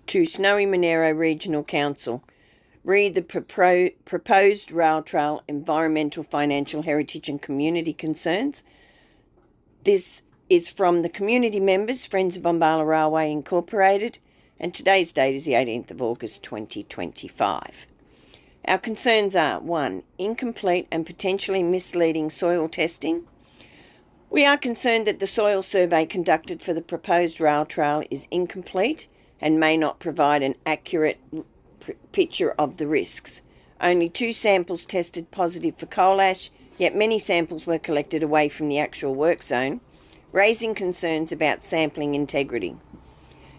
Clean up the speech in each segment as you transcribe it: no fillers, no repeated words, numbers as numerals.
to Snowy Monaro Regional Council. Read the proposed rail trail environmental, financial, heritage and community concerns. This is from the community members, Friends of Bombala Railway Incorporated, and today's date is the 18th of August 2025. Our concerns are 1. Incomplete and potentially misleading soil testing. We are concerned that the soil survey conducted for the proposed rail trail is incomplete and may not provide an accurate picture of the risks. Only 2 samples tested positive for coal ash, yet many samples were collected away from the actual work zone, raising concerns about sampling integrity.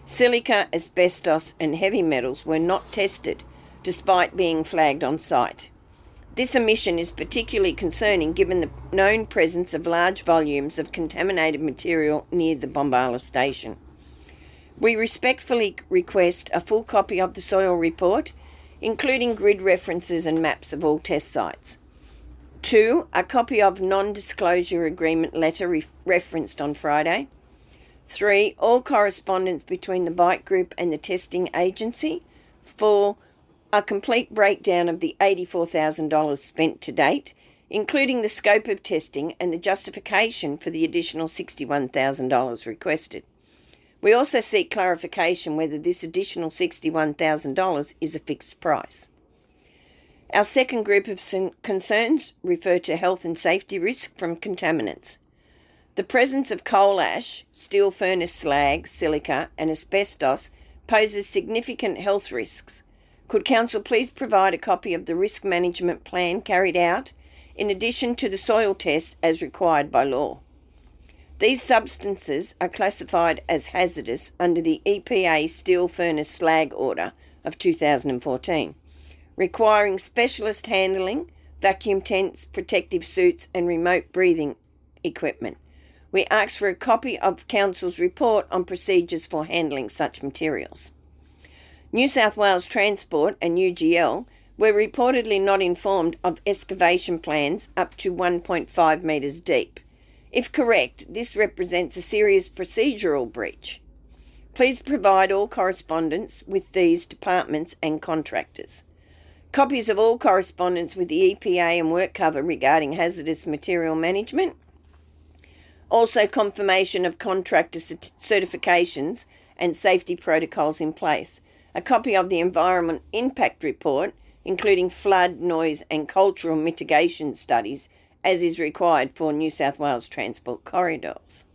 Silica, asbestos and heavy metals were not tested, despite being flagged on site. This omission is particularly concerning given the known presence of large volumes of contaminated material near the Bombala station. We respectfully request a full copy of the soil report, including grid references and maps of all test sites. 2. A copy of non-disclosure agreement letter referenced on Friday. 3. All correspondence between the bike group and the testing agency. 4. A complete breakdown of the $84,000 spent to date, including the scope of testing and the justification for the additional $61,000 requested. We also seek clarification whether this additional $61,000 is a fixed price. Our second group of concerns refer to health and safety risk from contaminants. The presence of coal ash, steel furnace slag, silica and asbestos poses significant health risks. Could Council please provide a copy of the risk management plan carried out, in addition to the soil test as required by law? These substances are classified as hazardous under the EPA Steel Furnace Slag Order of 2014, requiring specialist handling, vacuum tents, protective suits and remote breathing equipment. We ask for a copy of Council's report on procedures for handling such materials. New South Wales Transport and UGL were reportedly not informed of excavation plans up to 1.5 metres deep. If correct, this represents a serious procedural breach. Please provide all correspondence with these departments and contractors. Copies of all correspondence with the EPA and work cover regarding hazardous material management. Also confirmation of contractor certifications and safety protocols in place. A copy of the Environment Impact Report, including flood, noise and cultural mitigation studies, as is required for New South Wales transport corridors.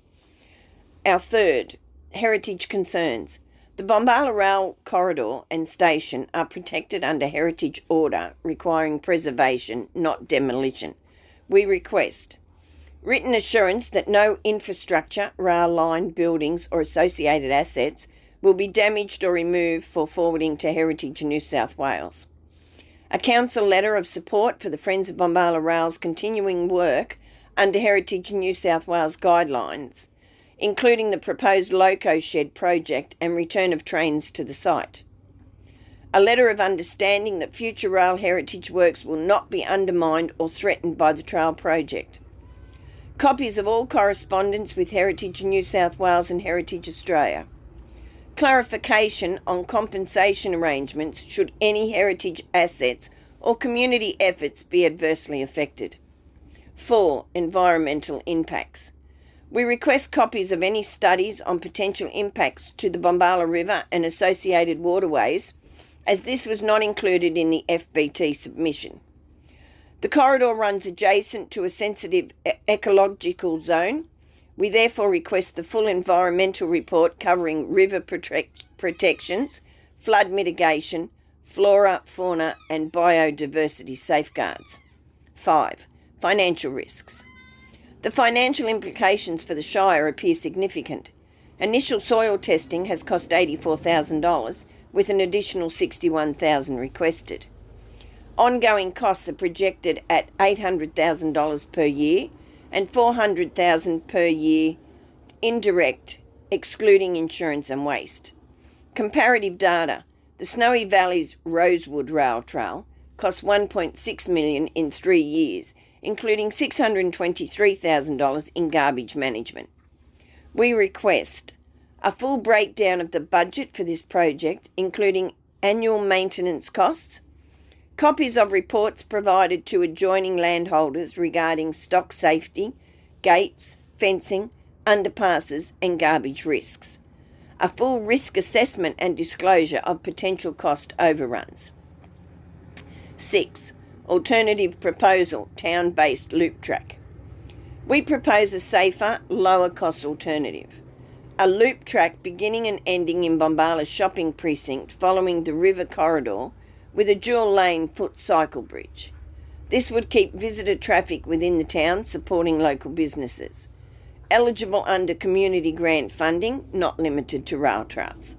Our third, heritage concerns. The Bombala Rail Corridor and Station are protected under Heritage Order, requiring preservation, not demolition. We request written assurance that no infrastructure, rail line, buildings or associated assets will be damaged or removed for forwarding to Heritage New South Wales. A council letter of support for the Friends of Bombala Rail's continuing work under Heritage New South Wales guidelines, including the proposed loco shed project and return of trains to the site. A letter of understanding that future rail heritage works will not be undermined or threatened by the trail project. Copies of all correspondence with Heritage New South Wales and Heritage Australia. Clarification on compensation arrangements should any heritage assets or community efforts be adversely affected. 4. Environmental impacts. We request copies of any studies on potential impacts to the Bombala River and associated waterways, as this was not included in the FBT submission. The corridor runs adjacent to a sensitive ecological zone. We therefore request the full environmental report covering river protections, flood mitigation, flora, fauna and biodiversity safeguards. 5. Financial risks. The financial implications for the Shire appear significant. Initial soil testing has cost $84,000 with an additional $61,000 requested. Ongoing costs are projected at $800,000 per year and $400,000 per year indirect, excluding insurance and waste. Comparative data. The Snowy Valley's Rosewood Rail Trail cost $1.6 million in 3 years, including $623,000 in garbage management. We request A full breakdown of the budget for this project, including annual maintenance costs, copies of reports provided to adjoining landholders regarding stock safety, gates, fencing, underpasses and garbage risks, a full risk assessment and disclosure of potential cost overruns. 6. Alternative proposal, town-based loop track. We propose a safer, lower-cost alternative. A loop track beginning and ending in Bombala's shopping precinct following the river corridor with a dual-lane foot cycle bridge. This would keep visitor traffic within the town, supporting local businesses. Eligible under community grant funding, not limited to rail trails.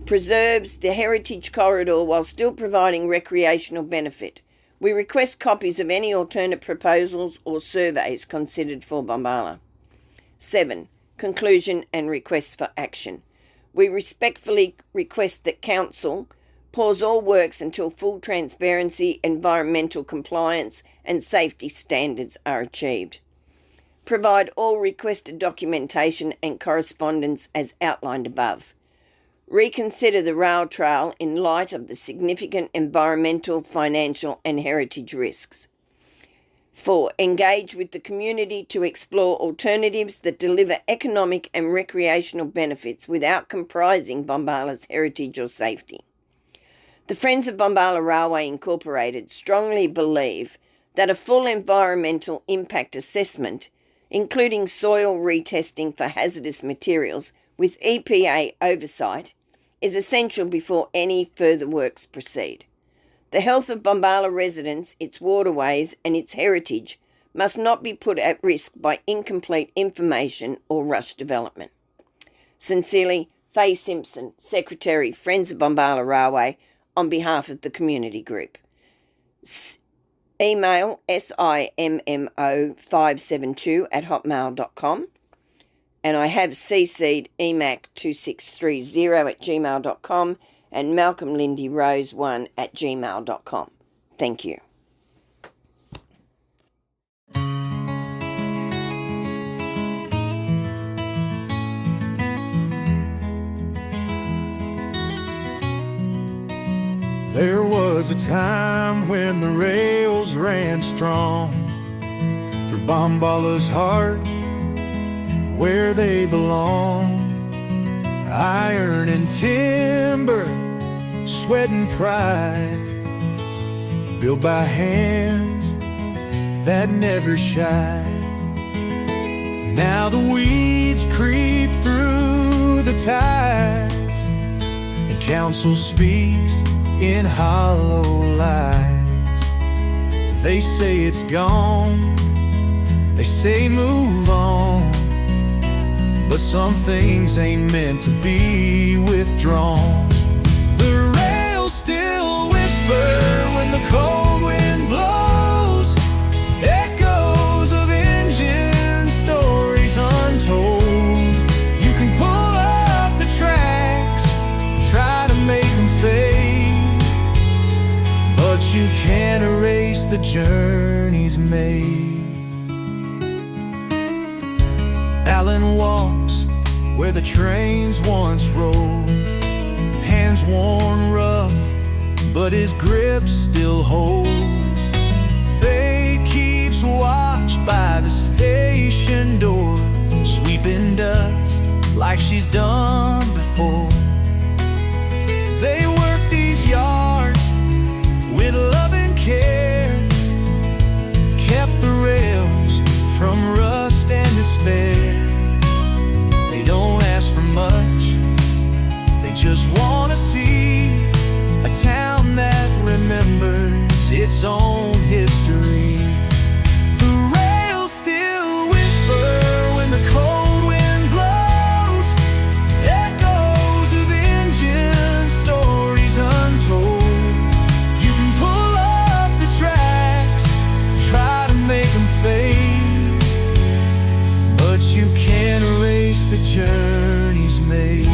Preserves the heritage corridor while still providing recreational benefit. We request copies of any alternate proposals or surveys considered for Bombala. 7. Conclusion and request for action. We respectfully request that Council pause all works until full transparency, environmental compliance and safety standards are achieved. Provide all requested documentation and correspondence as outlined above. Reconsider the rail trail in light of the significant environmental, financial and heritage risks. 4. Engage with the community to explore alternatives that deliver economic and recreational benefits without comprising Bombala's heritage or safety. The Friends of Bombala Railway Incorporated strongly believe that a full environmental impact assessment, including soil retesting for hazardous materials with EPA oversight, is essential before any further works proceed. The health of Bombala residents, its waterways and its heritage must not be put at risk by incomplete information or rushed development. Sincerely, Faye Simpson, Secretary, Friends of Bombala Railway, on behalf of the community group. Email simmo572@hotmail.com, and I have CC'd emac2630@gmail.com and malcolmlindyrose1@gmail.com. Thank you. There was a time when the rails ran strong through Bombala's heart, where they belong. Iron and timber, sweat and pride, built by hands that never shied. Now the weeds creep through the ties, and council speaks in hollow lies. They say it's gone, they say move on, but some things ain't meant to be withdrawn. The rails still whisper when the cold wind blows, echoes of engine stories untold. You can pull up the tracks, try to make them fade, but you can't erase the journeys made. Alan walks where the trains once rolled, hands worn rough, but his grip still holds. Fate keeps watch by the station door, sweeping dust like she's done before. They work these yards with love and care, kept the rails from rust and despair. They don't ask for much, they just want to see a town that remembers its own history. The rails still whisper when the cold wind blows, echoes of engine stories untold. You can pull up the tracks, try to make them fade, but you can't erase the journeys made.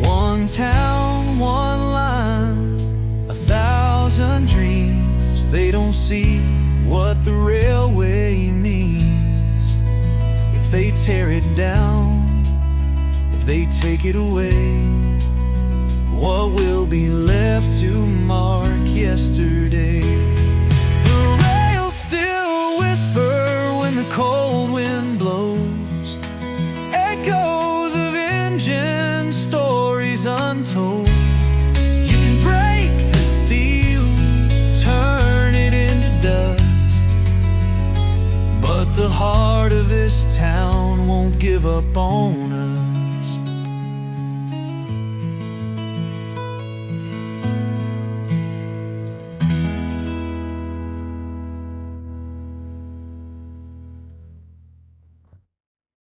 One town, one line, 1,000 dreams. They don't see what the railway means. If they tear it down, they take it away, what will be left to mark yesterday? The rails still whisper when the cold wind blows, echoes of engine stories untold. You can break the steel, turn it into dust, but the heart of this town won't give up on us.